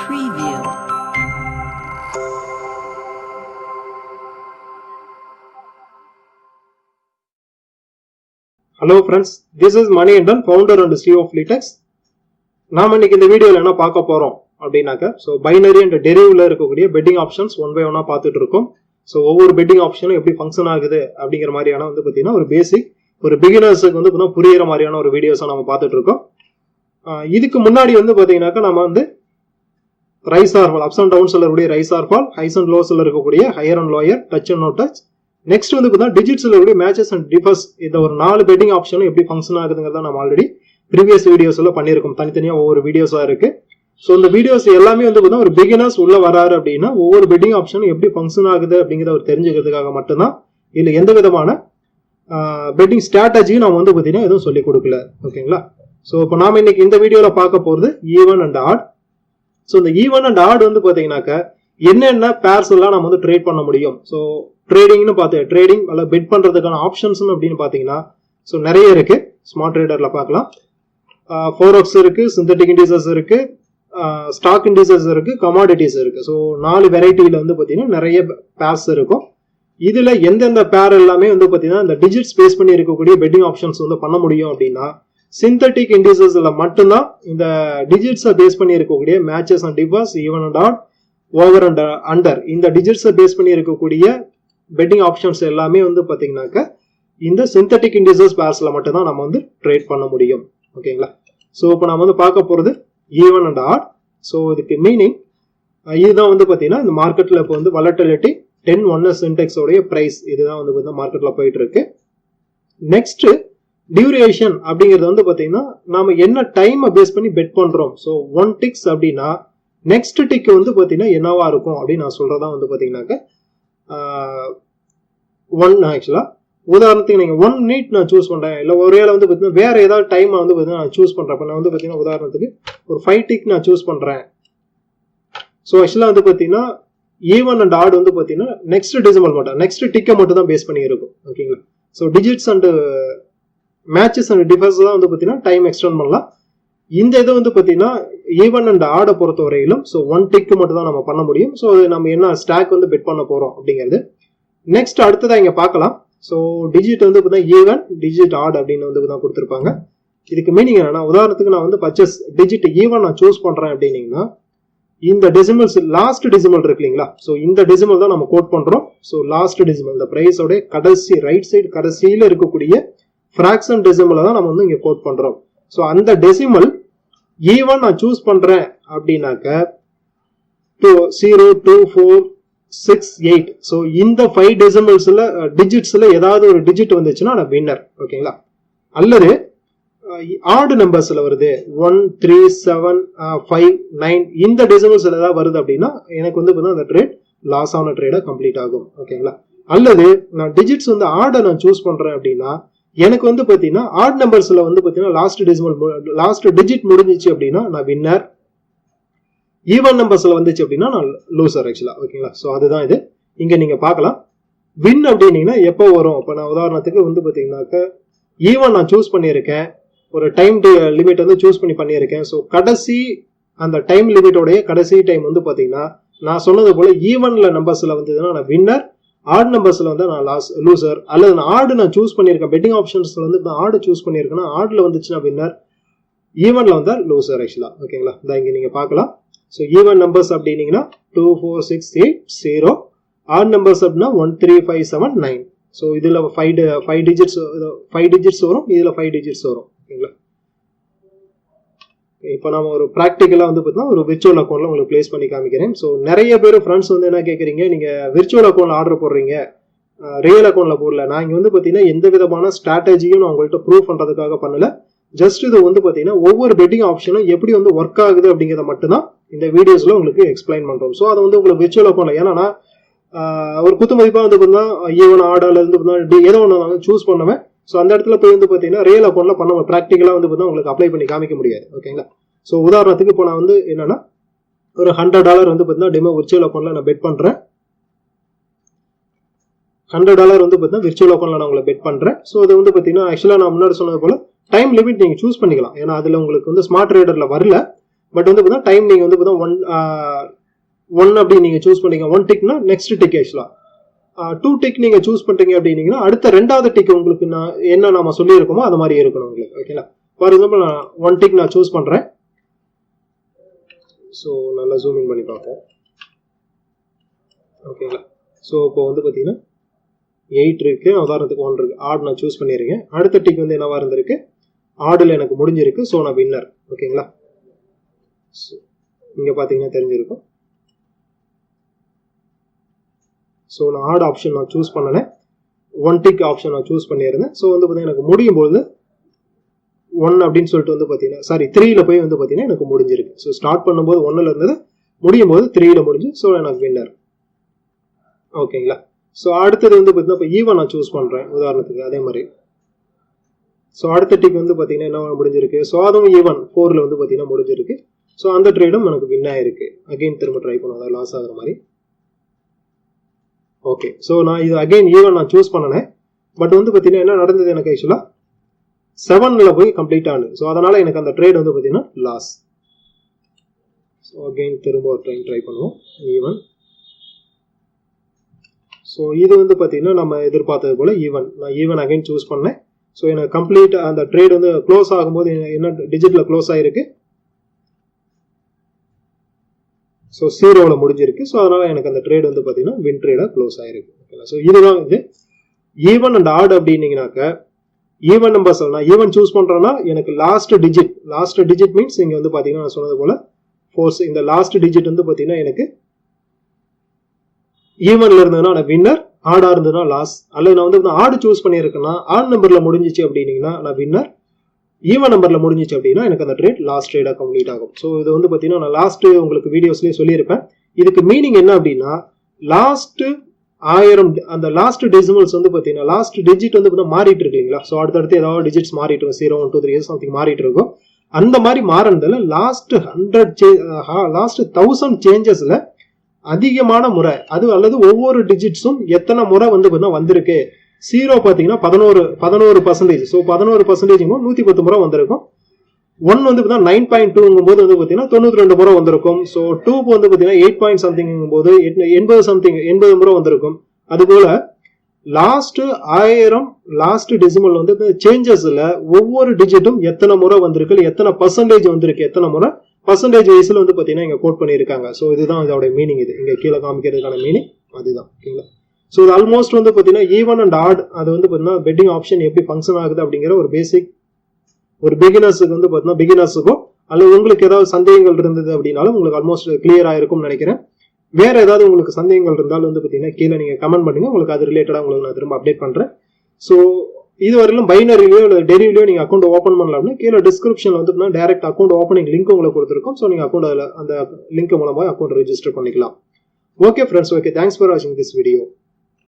Preview. Hello friends, this is Money and Done, founder and CEO of LeTechs. நாம இன்னைக்கு இந்த வீடியோல என்ன பார்க்க போறோம் அப்படின்னாக்க பைனரி அண்ட் டெரிவ்ல இருக்கக்கூடிய பெட்டிங் ஆப்ஷன்ஸ் ஒன் பை ஒன்னா பார்த்துட்டு இருக்கோம். ஒவ்வொரு பெட்டிங் ஆப்ஷனும் எப்படி ஃபங்க்ஷன் ஆகுது அப்படிங்கிற மாதிரியான பாத்தீங்கன்னா ஒரு பேசிக் ஒரு பிகினர்ஸுக்கு பாத்தீங்கன்னா புரியுற மாதிரியான ஒரு வீடியோஸை நம்ம பார்த்துட்டு இருக்கோம். இதுக்கு முன்னாடி பாத்தீங்கன்னாக்கா நம்ம rise or fall, ups and டவுன்ஸ்ல இருக்கக்கூடிய rise or fall, highs and லோஸ்ல இருக்கக்கூடிய higher and lower, touch and no touch, next பாத்தீங்கன்னா டிஜிட்ஸ்ல இருக்கக்கூடிய மேட்சஸ் அண்ட் டிஃபர்ஸ், இந்த ஒரு 4 பெட்டிங் ஆப்ஷனும் எப்படி ஃபங்க்ஷன் ஆகுதுங்கிறத நம்ம ஆல்ரெடி ப்ரீவியஸ் வீடியோஸ்ல பண்ணிருக்கோம். தனித்தனியா ஒவ்வொரு வீடியோஸா இருக்கு. இந்த வீடியோஸ் எல்லாமே பாத்தீங்கன்னா ஒரு பிகினர்ஸ் உள்ள வராரு அப்படின்னா ஒவ்வொரு பெட்டிங் ஆப்ஷனும் எப்படி ஃபங்க்ஷன் ஆகுது அப்படிங்கிறத ஒரு தெரிஞ்சுக்கிறதுக்காக மட்டும்தான். இல்ல எந்த விதமான பெட்டிங் ஸ்ட்ராட்டஜியும் நம்ம பாத்தீங்கன்னா எதுவும் சொல்லி கொடுக்கல. ஓகேங்களா? இப்போ நாம இன்னைக்கு இந்த வீடியோல பார்க்க போறது ஈவன் அண்ட் ஆட். இந்த ஈவன் அண்ட் ஆட் பாத்தீங்கன்னாக்க என்னென்ன பேர்ஸ் எல்லாம் நம்ம ட்ரேட் பண்ண முடியும். ட்ரேடிங்னு ட்ரேடிங் அல்ல பெட் பண்றதுக்கான ஆப்ஷன்ஸ் அப்படின்னு பாத்தீங்கன்னா நிறைய இருக்கு. ஸ்மார்ட் ட்ரேடர்ல பார்க்கலாம். ஃபோரெக்ஸ் இருக்கு, சிந்தட்டிக் இண்டிசஸ் இருக்கு, ஸ்டாக் இண்டிசஸ் இருக்கு, கமாடிட்டிஸ் இருக்கு. 4 வெரைட்டில பாத்தீங்கன்னா நிறைய பேர்ஸ் இருக்கும். இதுல எந்தெந்த பேர் எல்லாமே பாத்தீங்கன்னா இந்த டிஜிட்ஸ் பேஸ் பண்ணி இருக்கக்கூடிய பெட்டிங் ஆப்ஷன்ஸ் பண்ண முடியும் அப்படின்னா சிந்தட்டிக் இண்டிசஸ்ல மட்டும்தான் இந்த டிஜிட்ஸை பேஸ் பண்ணி இருக்கக்கூடிய matches and differs, even and odd, over and under, இந்த டிஜிட்ஸை பேஸ் பண்ணி இருக்கக்கூடிய பெட்டிங் ஆப்ஷன்ஸ் எல்லாமே பாத்தீங்கன்னாக்க இந்த சிந்தட்டிக் இண்டிசஸ் பேர்ஸ்ல மட்டும்தான் நம்ம ட்ரேட் பண்ண முடியும். ஓகேங்களா? இப்போ நம்ம பார்க்க போறது ஈவன் அண்ட் ஆட். இதுக்கு மீனிங் இதுதான் பாத்தீங்கன்னா இந்த மார்க்கெட்ல இப்போ வாலட்டிலிட்டி 10-1 இண்டெக்ஸ் உடைய பிரைஸ் இதுதான் மார்க்கெட்ல போயிட்டு இருக்கு. நெக்ஸ்ட் டியூரேஷன் அப்படிங்கிறது பாத்தீங்கன்னா நாம என்ன டைம் பேஸ் பண்ணி பெட் பண்றோம். 1 டிக்ஸ் அப்படின்னா நெக்ஸ்ட் டிக் பாத்தீங்கன்னா என்னவா இருக்கும் அப்படின்னு நான் சொல்றதா பாத்தீங்கன்னாக்க 1 ஆக்சுவலா உதாரணத்துக்கு நீங்க 1 மினிட் நான் சூஸ் பண்றேன், இல்ல ஒருவேளை பாத்தீங்கன்னா வேற ஏதாவது டைம் பாத்தீங்கன்னா நான் சூஸ் பண்றேன். நான் பாத்தீங்கன்னா உதாரணத்துக்கு ஒரு 5 டிக் நான் சூஸ் பண்றேன். ஆக்சுவலா பாத்தீங்கன்னா ஈவன் அண்ட் ஆட் பாத்தீங்கன்னா நெக்ஸ்ட் டெசிமல் மட்டும், நெக்ஸ்ட் டிக்கை மட்டும் தான் பேஸ் பண்ணி இருக்கும். ஓகேங்களா? Digits and matches and differs தான் பாத்தீங்கன்னா டைம் எக்ஸ்டெண்ட் பண்ணலாம். இந்த இது பாத்தீங்கன்னா ஈவன் அண்ட் ஆடை பொறுத்த வரையிலும் 1 டிக் மட்டும் தான் நம்ம பண்ண முடியும். நம்ம என்ன ஸ்டாக் பெட் பண்ண போறோம் அப்படிங்கிறது நெக்ஸ்ட் அடுத்ததான் இங்க பார்க்கலாம். டிஜிட் பாத்தீங்கன்னா ஈவன், டிஜிட் ஆட் அப்படின்னு தான் கொடுத்திருப்பாங்க. இதுக்கு மீனிங் என்னன்னா உதாரணத்துக்கு நான் பர்ச்சேஸ் டிஜிட் ஈவன் நான் சூஸ் பண்றேன் அப்படின்னீங்கன்னா இந்த டெசிமல்ஸ் லாஸ்ட் டெசிமல் இருக்கு இல்லைங்களா? இந்த டெசிமல் தான் நம்ம கோட் பண்றோம். லாஸ்ட் டெசிமல் இந்த பிரைஸோட கடைசி ரைட் சைடு கடைசியில இருக்கக்கூடிய ஃபிராக்ஷன் டெசிமலை தான் நம்ம இங்க கோட் பண்றோம். அந்த டெசிமல் ஈவன் நான் சூஸ் பண்றேன் அப்படின்னாக்க 0, 2, 4, 6, 8. இந்த 5 டெசிமல்ஸ்ல டிஜிட்ஸ்ல ஏதாவது ஒரு டிஜிட் வந்துச்சுன்னா நான் வின்னர். ஓகேங்களா? அல்லது ஆட் நம்பர்ஸ்ல வருது 1, 3, 7, 5, 9 இந்த டெசிமல்ஸ்ல ஏதாவது வருது அப்படின்னா எனக்கு அந்த ட்ரேட் லாஸ் ஆன ட்ரேடா கம்ப்ளீட் ஆகும். ஓகேங்களா? அல்லது நான் டிஜிட்ஸ் ஆட நான் சூஸ் பண்றேன் அப்படின்னா எனக்கு பாத்தீங்கன்னா ஆட் நம்பர்ஸ்ல பாத்தீங்கன்னா லாஸ்ட் டிஜிட் முடிஞ்சிச்சு அப்படின்னா நான் வின்னர். ஈவன் நம்பர்ஸ்ல வந்துச்சு அப்படின்னா நான் லூசர் ஆக்சுவலா. ஓகேங்களா? அதுதான் இது. இங்க நீங்க பார்க்கலாம் வின் அப்படின்னீங்கன்னா எப்போ வரும். இப்ப நான் உதாரணத்துக்கு பாத்தீங்கன்னாக்க ஈவன் நான் சூஸ் பண்ணியிருக்கேன், ஒரு டைம் லிமிட் சூஸ் பண்ணியிருக்கேன். கடைசி அந்த டைம் லிமிட்டோடைய கடைசி டைம் பாத்தீங்கன்னா நான் சொன்னது போல ஈவன்ல நம்பர்ஸ்ல வந்ததுன்னா நான் வின்னர், ஆட் நம்பர்ஸ்ல நான் லூசர். அல்லது நான் ஆடு நான் சூஸ் பண்ணியிருக்கேன், பெட்டிங் ஆப்ஷன்ஸ்ல நான் ஆடு சூஸ் பண்ணியிருக்கேன்னா ஆட்ல வந்துச்சுன்னா வின்னர், ஈவன்ல வந்தா லூசர் ஆக்சுவலா. ஓகேங்களா? இங்க நீங்க பார்க்கலாம். ஈவன் நம்பர்ஸ் அப்படின்னீங்கன்னா 2, 4, 6, 8, 0. ஆட் நம்பர்ஸ் அப்படின்னா 1, 3, 5, 7, 9. இதுல 5 டிஜிட்ஸ் வரும், இதுல 5 டிஜிட்ஸ் வரும். ஓகேங்களா? இப்போ நம்ம ஒரு பிராக்டிக்கலா பாத்தீங்கன்னா ஒரு விர்ச்சுவல் அக்கௌண்ட்ல உங்களுக்கு பிளேஸ் பண்ணி காமிக்கிறேன். நிறைய பேர் ஃப்ரெண்ட்ஸ் என்ன கேக்குறீங்க, நீங்க விர்ச்சுவல் அக்கௌண்ட்ல ஆர்டர் போடுறீங்க, ரியல் அக்கௌண்ட்ல போடல. நான் இங்க பாத்தீங்கன்னா எந்த விதமான ஸ்ட்ராட்டஜியும் நான் உங்கள்கிட்ட ப்ரூவ் பண்றதுக்காக பண்ணல. ஜஸ்ட் இது பாத்தீங்கன்னா ஒவ்வொரு பெட்டிங் ஆப்ஷனும் எப்படி ஒர்க் ஆகுது அப்படிங்கறத மட்டும் தான் இந்த வீடியோஸ்ல உங்களுக்கு எக்ஸ்பிளைன் பண்றோம். அது உங்களுக்கு விர்ச்சுவல் அக்கௌண்ட்ல ஏன்னா ஒரு குத்து மதிப்பா பாத்தீங்கன்னா ஈவன் ஆர்டர்ல ஏதோ ஒன்று சூஸ் பண்ணுவேன். அந்த இடத்துல போய் பாத்தீங்கன்னா ரியல் அக்கௌண்ட்ல பண்ண பிராக்டிகலா பாத்தீங்கன்னா உங்களுக்கு அப்ளை பண்ணி காமிக்க முடியாது. ஓகேங்களா? உதாரணத்துக்கு இப்போ நான் என்னன்னா ஒரு $100 பாத்தீங்கன்னா டெமோ விர்ச்சுவல் அக்கௌண்ட்ல நான் பெட் பண்றேன். $100 பாத்தீங்கன்னா விர்ச்சுவல் அக்கௌண்ட்ல நான் உங்களை பெட் பண்றேன். அது பாத்தீங்கன்னா ஆக்சுவலா நான் முன்னாடி சொன்னது போல டைம் லிமிட் நீங்க சூஸ் பண்ணிக்கலாம். ஏன்னா அதுல உங்களுக்கு ஸ்மார்ட் ட்ரேடர்ல வரல. பட் வந்து பார்த்தீங்கன்னா டைம் நீங்கள் வந்து பார்த்தீங்கன்னா ஒன் அப்படி நீங்கள் சூஸ் பண்ணீங்க, 1 டிக்னா நெக்ஸ்ட் டிக் ஆக்சுவலாக 2 டிக் நீங்க சூஸ் பண்றீங்க அப்படின்னீங்கன்னா அடுத்த ரெண்டாவது டிக் உங்களுக்கு நான் என்ன நாம சொல்லியிருக்கோமோ அது மாதிரி இருக்கணும் உங்களுக்கு. ஓகேங்களா? ஃபார் எக்ஸாம்பிள் நான் 1 டிக் நான் சூஸ் பண்றேன். ஸோ நல்லா ஜூம் இன் பண்ணி பார்ப்போம். ஓகேங்களா? ஸோ இப்போ வந்து பார்த்தீங்கன்னா 8 இருக்கு, உதாரணத்துக்கு 1 இருக்கு, ஆட் நான் சூஸ் பண்ணியிருக்கேன். அடுத்த டிக் வந்து என்னவா இருந்திருக்கு, ஆடில் எனக்கு முடிஞ்சிருக்கு. ஸோ நான் வின்னர். ஓகேங்களா? இங்கே பார்த்தீங்கன்னா தெரிஞ்சிருக்கும். ஸோ நான் ஆட் ஆப்ஷன் நான் சூஸ் பண்ணேன், 1 டிக் ஆப்ஷன் நான் சூஸ் பண்ணியிருந்தேன். ஸோ வந்து பார்த்தீங்கன்னா எனக்கு முடியும் போது 1 அப்படின்னு சொல்லிட்டு வந்து பார்த்தீங்கன்னா 3ல போய் வந்து பார்த்தீங்கன்னா எனக்கு முடிஞ்சிருக்கு. ஸோ ஸ்டார்ட் பண்ணும்போது 1ல் இருந்தது, முடியும் போது 3ல முடிஞ்சு. ஸோ எனக்கு வின்னர். ஓகேங்களா? ஸோ அடுத்தது வந்து பார்த்தீங்கன்னா இப்போ ஈவன் நான் சூஸ் பண்ணுறேன் உதாரணத்துக்கு, அதே மாதிரி. ஸோ அடுத்த டிக் வந்து பார்த்தீங்கன்னா என்ன முடிஞ்சிருக்கு, ஸோ அதுவும் ஈவன் 4ல் வந்து பார்த்தீங்கன்னா முடிஞ்சிருக்கு. ஸோ அந்த ட்ரேடும் எனக்கு வின் ஆயிருக்கு. அகைன் திரும்ப ட்ரை பண்ணுவோம், அதாவது லாஸ் ஆகிற மாதிரி. ஓகே, ஸோ நான் இது அகைன் ஈவன் நான் சூஸ் பண்ணேன். பட் வந்து பார்த்தீங்கன்னா என்ன நடந்தது, எனக்கு ஆக்சுவலாக 7ல் போய் கம்ப்ளீட் ஆனது. ஸோ அதனால எனக்கு அந்த ட்ரேட் வந்து பார்த்தீங்கன்னா லாஸ். ஸோ அகைன் திரும்ப ஒரு டைம் ட்ரை பண்ணுவோம், ஈவன். ஸோ இது வந்து பார்த்தீங்கன்னா நம்ம எதிர்பார்த்தது போல ஈவன். நான் ஈவன் அகைன் சூஸ் பண்ணேன். ஸோ எனக்கு கம்ப்ளீட் அந்த ட்ரேட் வந்து க்ளோஸ் ஆகும்போது என்ன டிஜிட்டில் க்ளோஸ் ஆகிருக்கு, ஸோ 0வில் முடிஞ்சிருக்கு. ஸோ அதனால எனக்கு அந்த ட்ரேட் வந்து பார்த்தீங்கன்னா வின் ட்ரேடாக க்ளோஸ் ஆயிருக்கு. ஓகேங்களா? ஸோ இதுதான் இது ஈவன் அண்ட் ஆட் அப்படின்னீங்கன்னாக்க, ஈவன் நம்பர்ஸ் நான் ஈவன் சூஸ் பண்ணுறேன்னா எனக்கு லாஸ்ட் டிஜிட் மீன்ஸ் இங்கே வந்து பார்த்தீங்கன்னா நான் சொன்னது போல ஃபோர்ஸ், இந்த லாஸ்ட் டிஜிட் வந்து பார்த்தீங்கன்னா எனக்கு ஈவன்ல இருந்ததுன்னா நான் வின்னர், ஆடா இருந்ததுன்னா லாஸ். அல்லது நான் வந்து ஆடு சூஸ் பண்ணியிருக்கேன்னா ஆட் நம்பரில் முடிஞ்சிச்சு அப்படின்னீங்கன்னா நான் வின்னர், ஈவன் நம்பர்ல முடிஞ்சிச்சு அப்படின்னா எனக்கு அந்த ட்ரேட் லாஸ்ட் ட்ரேடா கம்ப்ளீட் ஆகும். ஸோ இது வந்து பார்த்தீங்கன்னா நான் லாஸ்ட் உங்களுக்கு வீடியோஸ்லேயே சொல்லியிருப்பேன். இதுக்கு மீனிங் என்ன அப்படின்னா, லாஸ்ட் 1000 அந்த லாஸ்ட் டெசிமல்ஸ் வந்து பார்த்தீங்கன்னா லாஸ்ட் டிஜிட் வந்து பார்த்தீங்கன்னா மாறிட்டு இருக்கு இல்லைங்களா? ஸோ அடுத்தடுத்து ஏதாவது டிஜிட்ஸ் மாறிட்டு இருக்கும், 0 1 2 3 சம்திங் மாறிட்டு இருக்கும். அந்த மாதிரி மாறினதுல லாஸ்ட் 1000 சேஞ்சஸ்ல அதிகமான முறை அது அல்லது ஒவ்வொரு டிஜிட்ஸும் எத்தனை முறை வந்து பார்த்தீங்கன்னா வந்திருக்கு. 0 பார்த்தீங்கன்னா 11%. ஸோ 11% 110 முறை வந்திருக்கும். 1 வந்து பார்த்தீங்கன்னா 9.2 போது வந்து பார்த்தீங்கன்னா 92 முறை வந்திருக்கும். ஸோ 2 வந்து பார்த்தீங்கன்னா 8 பாயிண்ட் சம்திங் போது 80 முறை வந்திருக்கும். அதுபோல லாஸ்ட் 1000 லாஸ்ட் டெசிமல் வந்து சேஞ்சஸ்ல ஒவ்வொரு டிஜிட்டும் எத்தனை முறை வந்திருக்கு, எத்தனை பர்சன்டேஜ் வந்திருக்கு, எத்தனை முறை பர்சன்டேஜ் வைஸ்ல வந்து பார்த்தீங்கன்னா இங்க கோட் பண்ணியிருக்காங்க. ஸோ இதுதான் இதோட மீனிங். இது இங்க கீழே காமிக்கிறதுக்கான மீனிங் அதுதான். ஓகேங்களா? ஸோ இது ஆல்மோஸ்ட் வந்து பார்த்தீங்கன்னா ஈவன் அண்ட் ஆட் அது வந்து பார்த்தீங்கன்னா பெட்டிங் ஆப்ஷன் எப்படி ஃபங்க்ஷன் ஆகுது அப்படிங்கிற ஒரு பேசிக் ஒரு பிகினர்ஸுக்கு வந்து பார்த்தீங்கன்னா பிகினர்ஸுக்கும் அல்லது உங்களுக்கு ஏதாவது சந்தேகங்கள் இருந்தது அப்படின்னாலும் உங்களுக்கு ஆல்மோஸ்ட் கிளியர் ஆயிருக்கும்னு நினைக்கிறேன். வேற ஏதாவது உங்களுக்கு சந்தேகங்கள் இருந்தாலும் வந்து பார்த்தீங்கன்னா கீழே நீங்கள் கமெண்ட் பண்ணுங்க, உங்களுக்கு அது ரிலேட்டடாக உங்களுக்கு நான் திரும்ப அப்டேட் பண்ணுறேன். ஸோ இதுவரையிலும் பைனரிலையோ இல்லை டெரிவ்லையோ நீங்கள் அக்கௌண்ட் ஓப்பன் பண்ணலாம்னா கீழே டிஸ்கிரிப்ஷனில் வந்து பார்த்தீங்கன்னா டேரக்ட் அக்கௌண்ட் ஓப்பனிங் லிங்க் உங்களுக்கு கொடுத்துருக்கோம். ஸோ நீங்கள் அக்கௌண்ட் அதில் அந்த லிங்க் மூலமாக அக்கௌண்ட் ரெஜிஸ்டர் பண்ணிக்கலாம். Okay friends, okay, thanks for வாட்சிங் திஸ் வீடியோ.